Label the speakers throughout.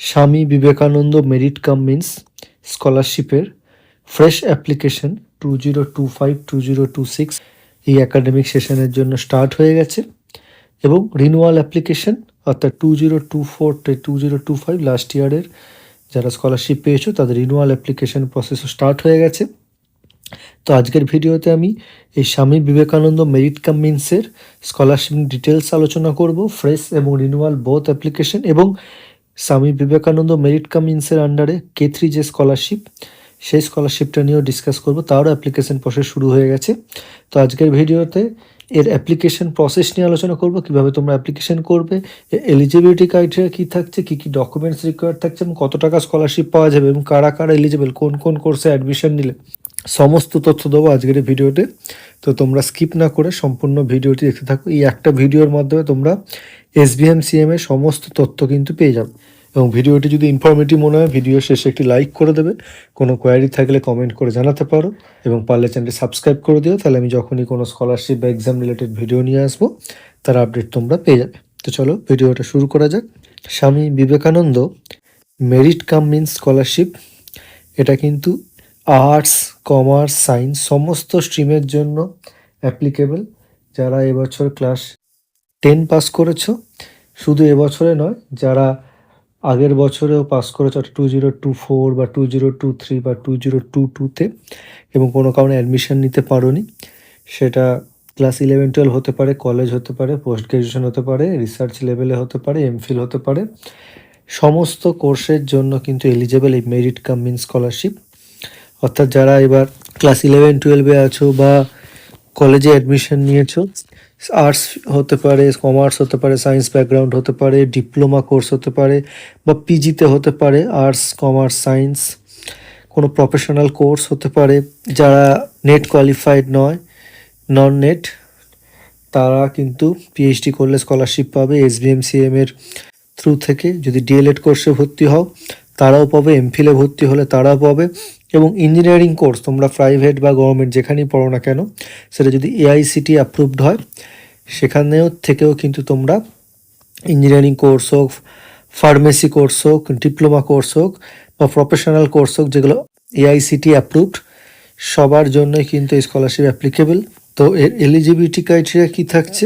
Speaker 1: স্বামী বিবেকানন্দ মেরিট কাম মিন্স স্কলারশিপের fresh application 2025-2026 এই একাডেমিক সেশনের জন্য স্টার্ট হয়ে গেছে এবং রিনুয়াল অ্যাপ্লিকেশন অর্থাৎ 2024-2025 লাস্ট ইয়ারের যারা স্কলারশিপ পেয়েছো তাদের রিনুয়াল অ্যাপ্লিকেশন প্রসেসও স্টার্ট হয়ে গেছে। তো আজকের ভিডিওতে আমি এই স্বামী বিবেকানন্দ মেরিট কাম মিন্সের স্কলারশিপ ডিটেলস আলোচনা করব, ফ্রেশ এবং রিনুয়াল বোথ অ্যাপ্লিকেশন, এবং স্বামী বিবেকানন্দ মেরিট কাম মিন্সের আন্ডারে K3 যে স্কলারশিপ সেই স্কলারশিপটা নিয়েও ডিসকাস করব, তারও অ্যাপ্লিকেশন প্রসেস শুরু হয়ে গেছে। তো আজকের ভিডিওতে এর অ্যাপ্লিকেশন প্রসেস নিয়ে আলোচনা করব, কিভাবে তোমরা অ্যাপ্লিকেশন করবে, এলিজিবিলিটি ক্রাইটেরিয়া কী থাকছে, কী কী ডকুমেন্টস রিকোয়ার্ড থাকছে, এবং কত টাকা স্কলারশিপ পাওয়া যাবে, এবং কারা কারা এলিজিবল, কোন কোন কোর্সে অ্যাডমিশন নিলে, সমস্ত তথ্য দেবো আজকের এই ভিডিওতে। তো তোমরা স্কিপ না করে সম্পূর্ণ ভিডিওটি দেখতে থাকো। এই একটা ভিডিওর মাধ্যমে তোমরা SBMCM এর সমস্ত তথ্য কিন্তু পেয়ে যাবে। এবং ভিডিওটি যদি ইনফরমেটিভ মনে হয় ভিডিও শেষে একটি লাইক করে দেবে, কোনো কোয়ারি থাকলে কমেন্ট করে জানাতে পারো, এবং পারলে চ্যানেলটি সাবস্ক্রাইব করে দিও, তাহলে আমি যখনই কোনো স্কলারশিপ বা এক্সাম রিলেটেড ভিডিও নিয়ে আসবো তার আপডেট তোমরা পেয়ে যাবে। তো চলো ভিডিওটা শুরু করা যাক। স্বামী বিবেকানন্দ মেরিট কাম মিন্স স্কলারশিপ, এটা কিন্তু আর্টস, কমার্স, সায়েন্স সমস্ত স্ট্রিমের জন্য অ্যাপ্লিকেবল। যারা এবছর ক্লাস 10 পাস করেছো, শুধু এবছরে নয়, যারা আগের বছরেও পাস করেছো, 2024 বা 2023 বা 2022তে, এবং কোনো কারণে অ্যাডমিশন নিতে পারোনি, সেটা ক্লাস 11-12 হতে পারে, কলেজ হতে পারে, পোস্ট গ্রাজুয়েশন হতে পারে, রিসার্চ লেভেলে হতে পারে, এমফিল হতে পারে, সমস্ত কোর্সের জন্য কিন্তু এলিজেবল এই মেরিট কাম মিন্স স্কলারশিপ। অর্থাৎ যারা এবার ক্লাস 11-12-এ আছো বা কলেজে অ্যাডমিশন নিয়েছো, আর্টস হতে পারে, কমার্স হতে পারে, সায়েন্স ব্যাকগ্রাউন্ড হতে পারে, ডিপ্লোমা কোর্স হতে পারে, বা পিজিতে হতে পারে আর্টস, কমার্স, সায়েন্স, কোনো প্রফেশনাল কোর্স হতে পারে, যারা নেট কোয়ালিফাইড নয়, নন নেট, তারা কিন্তু পিএইচডি করলে স্কলারশিপ পাবে SBMCM এর থ্রু থেকে। যদি ডিএলএড কোর্সে ভর্তি হও তারাও পাবে, এমফিলে ভর্তি হলে তারাও পাবে, এবং ইঞ্জিনিয়ারিং কোর্স তোমরা প্রাইভেট বা গভর্নমেন্ট যেখানেই পড়ো না কেন, সেটা যদি AICTE অ্যাপ্রুভড হয় সেখানেও থেকেও কিন্তু তোমরা ইঞ্জিনিয়ারিং কোর্স হোক, ফার্মেসি কোর্স হোক, ডিপ্লোমা কোর্স হোক বা প্রফেশনাল কোর্স হোক, যেগুলো AICTE অ্যাপ্রুভড, সবার জন্যই কিন্তু এই স্কলারশিপ অ্যাপ্লিকেবল। তো এর এলিজিবিলিটি ক্রাইটেরিয়া কী থাকছে,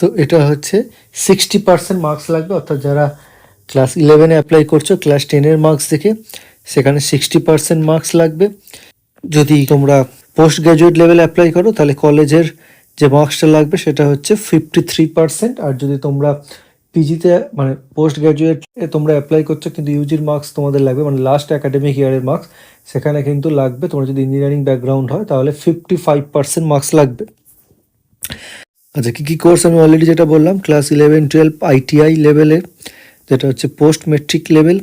Speaker 1: তো এটা হচ্ছে 60% মার্কস লাগবে। অর্থাৎ যারা ক্লাস 11-এ অ্যাপ্লাই করছো, ক্লাস 10-এর মার্কস দেখে সেখানে 60% মার্কস লাগবে। যদি তোমরা পোস্ট গ্র্যাজুয়েট লেভেলে অ্যাপ্লাই করো তাহলে কলেজের যে মার্কসটা লাগবে সেটা হচ্ছে 53%। আর যদি তোমরা পিজিতে মানে পোস্ট গ্র্যাজুয়েটে তোমরা অ্যাপ্লাই করছো কিন্তু ইউজির মার্কস তোমাদের লাগবে, মানে লাস্ট অ্যাকাডেমিক ইয়ারের মার্কস, সেখানে কিন্তু লাগবে, তোমরা যদি ইঞ্জিনিয়ারিং ব্যাকগ্রাউন্ড হয় তাহলে 55% মার্কস লাগবে। আচ্ছা, কী কী কোর্স আমি অলরেডি যেটা বললাম, ক্লাস 11-12 ITI লেভেলে, যেটা হচ্ছে পোস্ট মেট্রিক লেভেল,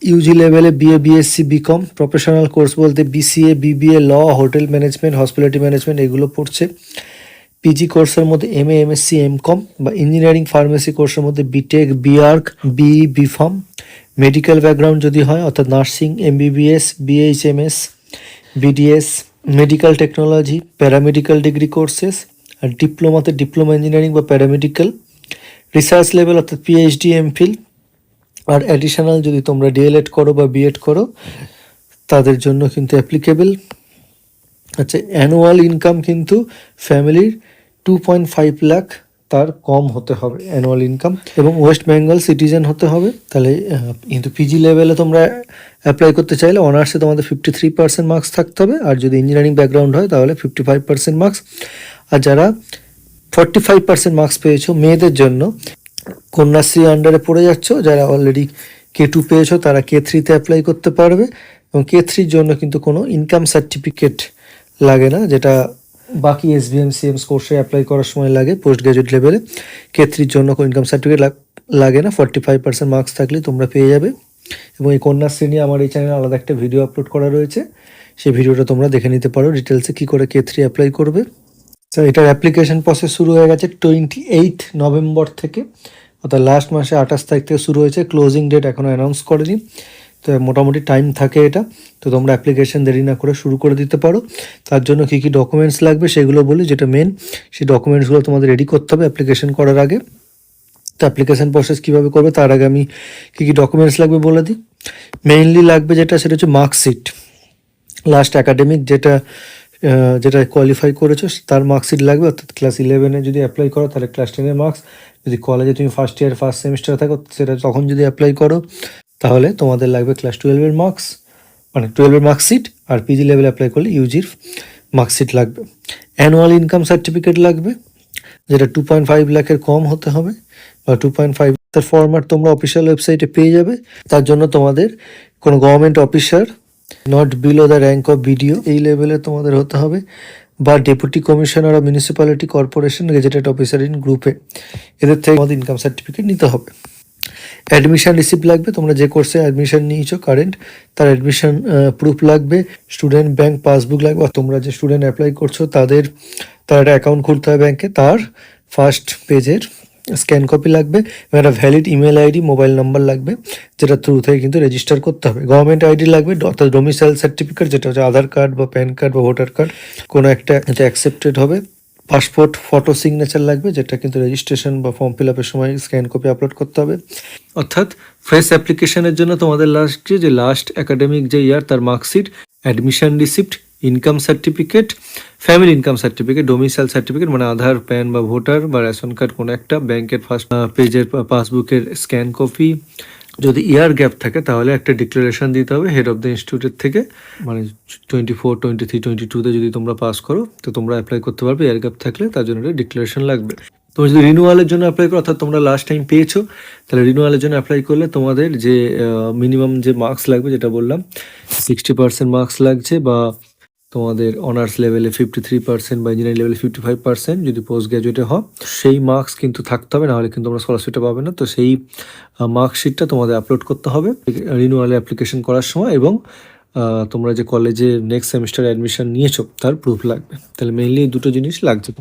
Speaker 1: ইউজি লেভেলে BA, BSc, BCom, professional course বলতে BCA, BBA, law, hotel management, hospitality management এগুলো পড়ছে। পিজি কোর্সের মধ্যে MA, MSc, MCom, বা ইঞ্জিনিয়ারিং ফার্মেসি কোর্সের মধ্যে BTech, BArch, BE, BPharm, medical background যদি হয় অর্থাৎ nursing, MBBS, BHMS, BDS, medical technology, paramedical degree courses, আর ডিপ্লোমাতে ডিপ্লোমা ইঞ্জিনিয়ারিং বা প্যারামেডিক্যাল, রিসার্চ লেভেল অর্থাৎ PhD, MPhil, আর অ্যাডিশনাল যদি তোমরা ডিএলএড করো বা বিএড করো তাদের জন্য কিন্তু অ্যাপ্লিকেবল। আচ্ছা, অ্যানুয়াল ইনকাম কিন্তু ফ্যামিলির 2.5 লাখ তার কম হতে হবে অ্যানুয়াল ইনকাম, এবং ওয়েস্ট বেঙ্গল সিটিজেন হতে হবে। তাহলে কিন্তু পিজি লেভেলে তোমরা অ্যাপ্লাই করতে চাইলে অনার্সে তোমাদের 53% মার্কস থাকতে হবে, আর যদি ইঞ্জিনিয়ারিং ব্যাকগ্রাউন্ড হয় তাহলে 55% মার্কস। আর যারা 45% মার্কস পেয়েছো মেয়েদের জন্য, কন্যাশ্রী আন্ডারে পড়ে যাচ্ছ, যারা অলরেডি K2 পেয়েছো তারা K3-তে অ্যাপ্লাই করতে পারবে, এবং K3-র জন্য কিন্তু কোনো ইনকাম সার্টিফিকেট লাগে না, যেটা বাকি SBMCM কোর্সে অ্যাপ্লাই করার সময় লাগে পোস্ট গ্র্যাজুয়েট লেভেলে। K3-র জন্য কোনো ইনকাম সার্টিফিকেট লাগে না, 45% মার্কস থাকলে তোমরা পেয়ে যাবে। এবং এই কন্যাশ্রী নিয়ে আমার এই চ্যানেলে আলাদা একটা ভিডিও আপলোড করা রয়েছে, সেই ভিডিওটা তোমরা দেখে নিতে পারো ডিটেলসে কী করে K3 অ্যাপ্লাই করবে। তো এটার অ্যাপ্লিকেশন প্রসেস শুরু হয়ে গেছে 28 নভেম্বর থেকে, অর্থাৎ লাস্ট মাসে 28 তারিখ থেকে শুরু হয়েছে। ক্লোজিং ডেট এখনও অ্যানাউন্স করেনি, তো মোটামুটি টাইম থাকে এটা। তো তোমরা অ্যাপ্লিকেশন দেরি না করে শুরু করে দিতে পারো। তার জন্য কী কী ডকুমেন্টস লাগবে সেগুলো বলি, যেটা মেন সেই ডকুমেন্টসগুলো তোমাদের রেডি করতে হবে অ্যাপ্লিকেশন করার আগে। তো অ্যাপ্লিকেশন প্রসেস কীভাবে করবে তার আগে আমি কী কী ডকুমেন্টস লাগবে বলে দিই। মেইনলি লাগবে যেটা, সেটা হচ্ছে মার্কশিট। লাস্ট অ্যাকাডেমিক যেটা কোয়ালিফাই করেছো তার মার্কশিট লাগবে, অর্থাৎ ক্লাস 11-এ যদি অ্যাপ্লাই করো তাহলে ক্লাস 10-এর মার্কস, যদি কলেজে তুমি ফার্স্ট ইয়ার ফার্স্ট সেমিস্টারে থাকো সেটা তখন যদি অ্যাপ্লাই করো তাহলে তোমাদের লাগবে ক্লাস 12-এর মার্কস, মানে 12-এর মার্কশিট, আর পিজি লেভেল অ্যাপ্লাই করলে ইউজির মার্কশিট লাগবে। অ্যানুয়াল ইনকাম সার্টিফিকেট লাগবে, যেটা 2.5 লাখের কম হতে হবে, বা 2.5 তার ফরম্যাট তোমরা অফিসিয়াল ওয়েবসাইটে পেয়ে যাবে। তার জন্য তোমাদের কোনো government officer not below the rank of BDO এই লেভেলে তোমাদের হতে হবে, বা deputy commissioner of municipality corporation gazetted officer in গ্রুপে, এদের থেকে আমাদের ইনকাম সার্টিফিকেট নিতে হবে। অ্যাডমিশন রিসিপ্ট লাগবে, তোমরা যে কোর্সে অ্যাডমিশন নিয়েছো কারেন্ট তার অ্যাডমিশন প্রুফ লাগবে। স্টুডেন্ট ব্যাংক পাসবুক লাগবে, তোমরা যে স্টুডেন্ট অ্যাপ্লাই করছো তার একটা অ্যাকাউন্ট খুলতে হবে ব্যাংকে, তার ফার্স্ট পেজের স্ক্যান কপি লাগবে, এবং একটা valid email ID mobile number লাগবে, যেটা থ্রু থেকে কিন্তু রেজিস্টার করতে হবে। গভর্নমেন্ট আইডি লাগবে, অর্থাৎ ডোমিসাইল সার্টিফিকেট, যেটা হচ্ছে আধার কার্ড বা প্যান কার্ড বা ভোটার কার্ড, কোনো একটা এটা অ্যাকসেপ্টেড হবে। পাসপোর্ট ফটো সিগনেচার লাগবে, যেটা কিন্তু রেজিস্ট্রেশন বা ফর্ম ফিল আপের সময় স্ক্যান কপি আপলোড করতে হবে। অর্থাৎ ফ্রেশ অ্যাপ্লিকেশনের জন্য তোমাদের লাস্ট একাডেমিক যে ইয়ার তার marksheet, admission receipt, income certificate, family income certificate, domicile certificate মানে আধার, প্যান বা ভোটার বা রেশন কার্ড কোনো একটা, ব্যাংকের ফার্স্ট পেজের পাসবুকের স্ক্যান কপি। যদি ইয়ার গ্যাপ থাকে তাহলে একটা ডিক্লারেশন দিতে হবে হেড অফ দ্য ইনস্টিটিউটের থেকে, মানে 24, 23, 22-তে যদি তোমরা পাস করো তো তোমরা অ্যাপ্লাই করতে পারবে। ইয়ার গ্যাপ থাকলে তার জন্য একটা ডিক্লারেশন লাগবে। তোমরা যদি রিনিউয়ালের জন্য অ্যাপ্লাই করো, অর্থাৎ তোমরা লাস্ট টাইম পেয়েছো, তাহলে রিনিউয়ালের জন্য অ্যাপ্লাই করলে তোমাদের যে মিনিমাম যে মার্কস লাগবে, যেটা বললাম 60% মার্কস লাগছে, বা তোমাদের অনার্স লেভেলে 53% বা ইঞ্জিনিয়ারিং লেভেলে 55% যদি পোস্ট গ্র্যাজুয়েটে হও, সেই মার্কস কিন্তু থাকতে হবে, নাহলে কিন্তু তোমরা স্কলারশিপটা পাবে না। তো সেই মার্কশিটটা তোমাদের আপলোড করতে হবে রিনিউয়ালে অ্যাপ্লিকেশন করার সময়, এবং তোমরা যে কলেজে নেক্সট সেমিস্টার অ্যাডমিশন নিয়েছো তার প্রুফ লাগবে। তাহলে মেইনলি এই দুটো জিনিস লাগছে,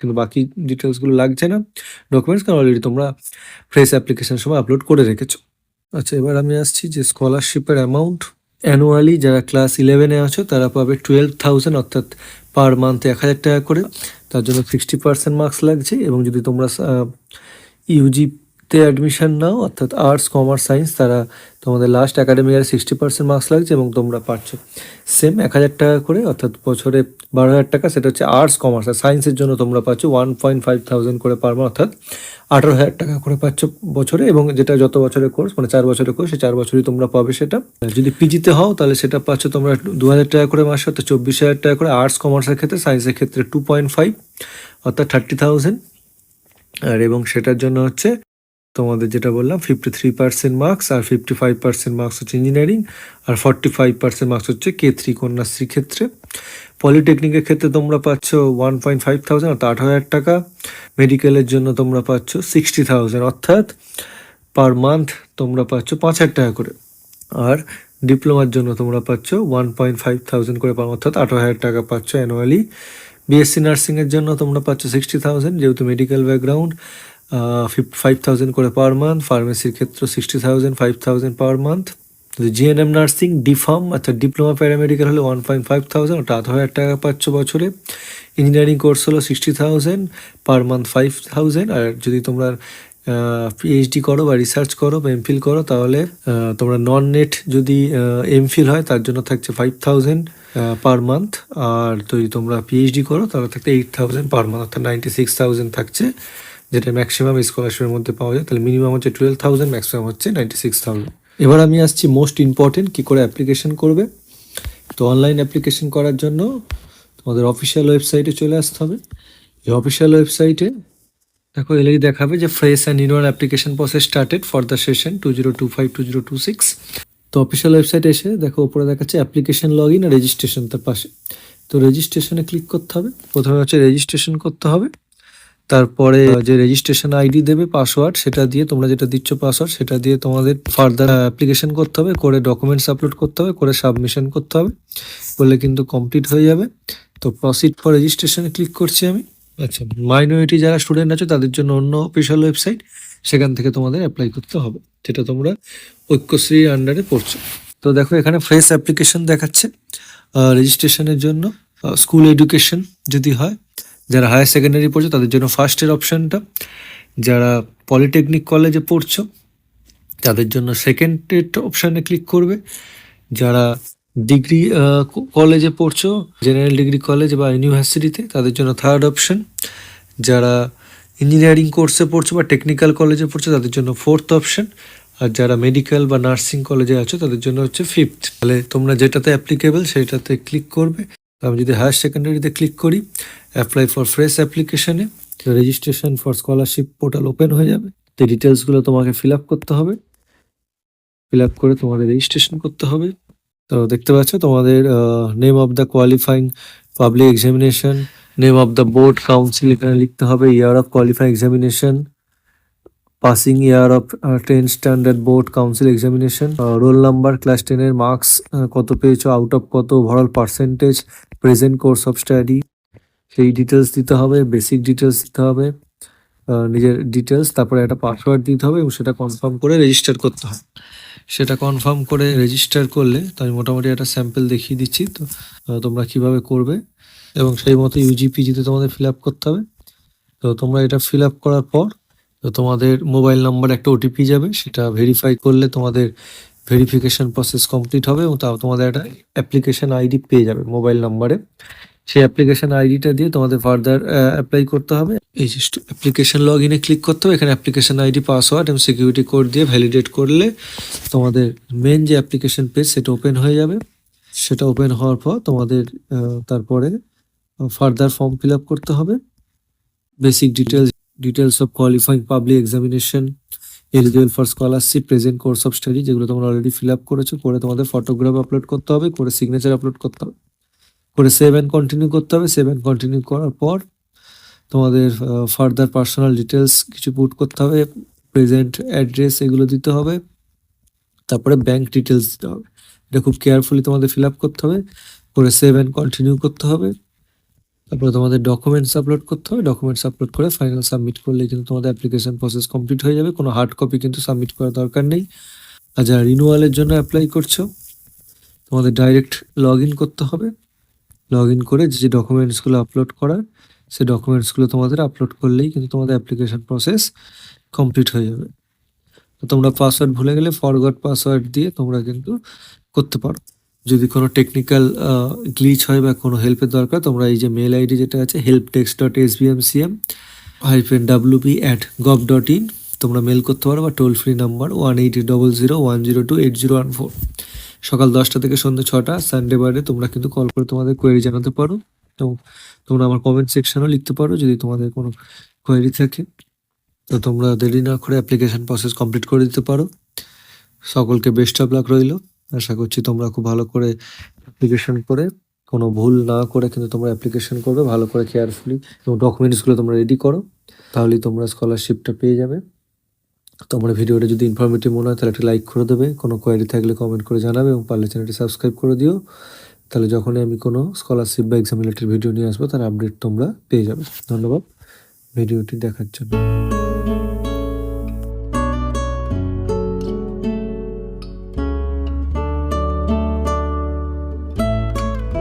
Speaker 1: কিন্তু বাকি ডিটেলসগুলো লাগছে না ডকুমেন্টস, কারণ অলরেডি তোমরা ফ্রেশ অ্যাপ্লিকেশন সময় আপলোড করে রেখেছো। আচ্ছা, এবার আমি আসছি যে স্কলারশিপের অ্যামাউন্ট। অ্যানুয়ালি যারা ক্লাস 11-এ আছো তারা পাবে 12,000, অর্থাৎ পার মান্থে 1,000 টাকা করে। তার জন্য 60% মার্কস লাগছে, এবং যদি তোমরা ইউজিতে অ্যাডমিশন নাও, অর্থাৎ আর্টস, কমার্স, সায়েন্স, তারা তোমাদের লাস্ট একাডেমিক ইয়ারে 60% মার্কস লাগছে, এবং তোমরা পাচ্ছ সেম 1,000 টাকা করে, অর্থাৎ বছরে 12,000 টাকা। সেটা হচ্ছে আর্টস, কমার্স। আর সায়েন্সের জন্য তোমরা পাচ্ছ 1.5,000 করে পার মান্থ, অর্থাৎ 18,000 টাকা করে পাচ্ছ বছরে, এবং যেটা যত বছরের কোর্স, মানে 4 বছরের কোর্স, সেই 4 বছরই তোমরা পাবে সেটা। যদি পিজিতে হও তাহলে সেটা পাচ্ছ তোমরা 2,000 টাকা করে মাসে, অর্থাৎ 24,000 টাকা করে। আর্টস, কমার্সের ক্ষেত্রে, সায়েন্সের ক্ষেত্রে 2.5, অর্থাৎ 30,000। আর এবং সেটার জন্য হচ্ছে তোমাদের যেটা বললাম 53% মার্কস, আর 55% মার্কস হচ্ছে ইঞ্জিনিয়ারিং, আর 45% মার্কস হচ্ছে K3 কন্যাশ্রী ক্ষেত্রে। পলিটেকনিকের ক্ষেত্রে তোমরা পাচ্ছ 1.5,000, অর্থাৎ 18,000 টাকা। মেডিকেলের জন্য তোমরা পাচ্ছ 60,000, অর্থাৎ পার মান্থ তোমরা পাচ্ছ 5,000 টাকা করে। আর ডিপ্লোমার জন্য তোমরা পাচ্ছ 1.5,000 করে পার, অর্থাৎ 18,000 টাকা পাচ্ছ অ্যানুয়ালি। বিএসসি নার্সিংয়ের জন্য তোমরা পাচ্ছ 60,000, যেহেতু মেডিকেল ব্যাকগ্রাউন্ড, 5,000 করে পার মান্থ। ফার্মেসির ক্ষেত্রে 60,000, 5,000 per month. GNM nursing, D.Pharm, অর্থাৎ ডিপ্লোমা প্যারামেডিক্যাল হলে 1.5,000, ওটা 18,000 টাকা পাচ্ছ বছরে। ইঞ্জিনিয়ারিং কোর্স হলো 60,000, পার মান্থ 5,000। আর যদি তোমরা পিএইচডি করো বা রিসার্চ করো বা এমফিল করো, তাহলে তোমরা নন নেট যদি এমফিল হয় তার জন্য থাকছে 5,000 পার মান্থ। আর যদি তোমরা পিএইচডি করো তাহলে থাকছে 8,000 পার মান্থ, অর্থাৎ 96,000 থাকছে, যেটা ম্যাক্সিমাম স্কলারশিপের মধ্যে পাওয়া যায়। তাহলে মিনিমাম হচ্ছে 12,000, ম্যাক্সিমাম হচ্ছে 96,000। এবার আমি আসছি মোস্ট ইম্পর্টেন্ট, কী করে অ্যাপ্লিকেশন করবে। তো অনলাইন অ্যাপ্লিকেশন করার জন্য তোমাদের অফিসিয়াল ওয়েবসাইটে চলে আসতে হবে। এই অফিসিয়াল ওয়েবসাইটে দেখো এলেই দেখাবে যে fresh and renewal application process started for the session 2025-2026। তো অফিসিয়াল ওয়েবসাইটে এসে দেখো উপরে দেখাচ্ছে অ্যাপ্লিকেশন লগ ইন আর রেজিস্ট্রেশন, তার পাশে। তো রেজিস্ট্রেশনে ক্লিক করতে হবে। প্রথমে হচ্ছে রেজিস্ট্রেশন করতে হবে, তারপরে যে রেজিস্ট্রেশন আইডি দেবে, পাসওয়ার্ড, সেটা দিয়ে তোমরা যেটা দিচ্ছ পাসওয়ার্ড, সেটা দিয়ে তোমাদের ফার্দার অ্যাপ্লিকেশন করতে হবে, করে ডকুমেন্টস আপলোড করতে হবে, করে সাবমিশন করতে হবে, বললে কিন্তু কমপ্লিট হয়ে যাবে। তো প্রসিড ফর রেজিস্ট্রেশনে ক্লিক করছি আমি। আচ্ছা, মাইনরিটি যারা স্টুডেন্ট আছে তাদের জন্য অন্য অফিসিয়াল ওয়েবসাইট, সেখান থেকে তোমাদের অ্যাপ্লাই করতে হবে, যেটা তোমরা ঐক্যশ্রীর আন্ডারে পড়ছো। তো দেখো এখানে ফ্রেশ অ্যাপ্লিকেশন দেখাচ্ছে রেজিস্ট্রেশনের জন্য। স্কুল এডুকেশন যদি হয়, যারা হায়ার সেকেন্ডারি পড়ছে তাদের জন্য ফার্স্টের অপশানটা, যারা পলিটেকনিক কলেজে পড়ছো তাদের জন্য সেকেন্ড অপশানে ক্লিক করবে। যারা ডিগ্রি কলেজে পড়ছো, জেনারেল ডিগ্রি কলেজ বা ইউনিভার্সিটিতে, তাদের জন্য থার্ড অপশন। যারা ইঞ্জিনিয়ারিং কোর্সে পড়ছো বা টেকনিক্যাল কলেজে পড়ছো তাদের জন্য ফোর্থ অপশন। আর যারা মেডিকেল বা নার্সিং কলেজে আছো তাদের জন্য হচ্ছে ফিফথ। তাহলে তোমরা যেটাতে অ্যাপ্লিকেবল সেটাতে ক্লিক করবে। আমি যদি হায়ার সেকেন্ডারিতে ক্লিক করি, অ্যাপ্লাই ফর ফ্রেশ অ্যাপ্লিকেশনে registration for scholarship portal open হয়ে যাবে। তো ডিটেলসগুলো তোমাকে ফিল আপ করতে হবে, ফিল আপ করে তোমাদের রেজিস্ট্রেশন করতে হবে। তো দেখতে পাচ্ছ তোমাদের name of the qualifying public examination, name of the board council এখানে লিখতে হবে, year of qualifying examination, passing year of 10 standard board council examination, roll number, class 10-এর মার্কস কত পেয়েছো, আউট অফ কত, overall percentage, present course of study, সেই details দিতে হবে, বেসিক ডিটেলস দিতে হবে, নিজের ডিটেলস, তারপরে একটা পাসওয়ার্ড দিতে হবে এবং সেটা কনফার্ম করে রেজিস্টার করতে হবে। সেটা কনফার্ম করে রেজিস্টার করলে, তো আমি মোটামুটি একটা স্যাম্পল দেখিয়ে দিচ্ছি, তো তোমরা কিভাবে করবে এবং সেই মতো ইউজিপিজিতে তোমাদের ফিল আপ করতে হবে। তো তোমরা এটা ফিল আপ করার পর তো তোমাদের মোবাইল নাম্বার একটা ওটিপি যাবে, সেটা ভেরিফাই করলে তোমাদের ভেরিফিকেশন প্রসেস কমপ্লিট হবে এবং তাও তোমাদের একটা অ্যাপ্লিকেশন আইডি পেয়ে যাবে মোবাইল নাম্বারে। সেই অ্যাপ্লিকেশন আইডিটা দিয়ে তোমাদের ফার্দার অ্যাপ্লাই করতে হবে। এই যে অ্যাপ্লিকেশন লগ ইনে ক্লিক করতে হবে, এখানে অ্যাপ্লিকেশন আইডি, পাসওয়ার্ড এবং সিকিউরিটি কোড দিয়ে ভ্যালিডেট করলে তোমাদের মেন যে অ্যাপ্লিকেশন পেজ সেটা ওপেন হয়ে যাবে। সেটা ওপেন হওয়ার পর তোমাদের তারপরে ফার্দার ফর্ম ফিল আপ করতে হবে, basic details of qualifying public examination, eligible for scholarship, present course of study, যেগুলো তোমরা অলরেডি ফিল আপ করেছো, করে তোমাদের ফটোগ্রাফ আপলোড করতে হবে, করে সিগনেচার আপলোড করতে হবে, করে সেভ অ্যান্ড কন্টিনিউ করতে হবে। সেভ অ্যান্ড কন্টিনিউ করার পর তোমাদের ফার্দার পার্সোনাল ডিটেলস কিছু পুট করতে হবে, প্রেজেন্ট অ্যাড্রেস এগুলো দিতে হবে, তারপরে ব্যাংক ডিটেলস দিতে হবে। এটা খুব কেয়ারফুলি তোমাদের ফিল আপ করতে হবে, করে সেভ অ্যান্ড কন্টিনিউ করতে হবে। তারপরে তোমাদের ডকুমেন্টস আপলোড করতে হবে, ডকুমেন্টস আপলোড করে ফাইনাল সাবমিট করলে কিন্তু তোমাদের অ্যাপ্লিকেশন প্রসেস কমপ্লিট হয়ে যাবে। কোনো হার্ড কপি কিন্তু সাবমিট করার দরকার নেই। আর যারা রিনিউয়ালের জন্য অ্যাপ্লাই করছো তোমাদের ডাইরেক্ট লগ ইন করতে হবে। লগ ইন করে যে ডকুমেন্টসগুলো আপলোড করার, সেই ডকুমেন্টসগুলো তোমাদের আপলোড করলেই কিন্তু তোমাদের অ্যাপ্লিকেশন প্রসেস কমপ্লিট হয়ে যাবে। তো তোমরা পাসওয়ার্ড ভুলে গেলে ফরগট পাসওয়ার্ড দিয়ে তোমরা কিন্তু করতে পারো। যদি কোনো টেকনিক্যাল গ্লিচ হয় বা কোনো হেল্পের দরকার, তোমরা এই যে মেল আইডি যেটা আছে helpdesk.sbmcm-wp@gov.in তোমরা মেল করতে পারো, বা টোল ফ্রি নাম্বার 180010028014 সকাল 10টা থেকে সন্ধ্যে 6টা সানডে বারে তোমরা কিন্তু কল করে তোমাদের কোয়েরি জানাতে পারো। এবং তোমরা আমার কমেন্ট সেকশনেও লিখতে পারো যদি তোমাদের কোনো কোয়েরি থাকে। তো তোমরা দেরি না করে অ্যাপ্লিকেশন প্রসেস কমপ্লিট করে দিতে পারো। সকলকে বেস্ট অফ লাক রইল। আশা করছি তোমরা খুব ভালো করে অ্যাপ্লিকেশন করে, কোনো ভুল না করে কিন্তু তোমরা অ্যাপ্লিকেশন করবে ভালো করে কেয়ারফুলি, এবং ডকুমেন্টসগুলো তোমরা রেডি করো, তাহলেই তোমরা স্কলারশিপটা পেয়ে যাবে। তোমরা ভিডিওটা যদি ইনফরমেটিভ মনে হয় তাহলে একটা লাইক করে দেবে, কোনো কোয়েরি থাকলে কমেন্ট করে জানাবে এবং পারলে চ্যানেলটি সাবস্ক্রাইব করে দিও। তাহলে যখনই আমি কোনো স্কলারশিপ বা এক্সাম রিলেটেড ভিডিও নিয়ে আসবো তার আপডেট তোমরা পেয়ে যাবে। ধন্যবাদ ভিডিওটি দেখার জন্য।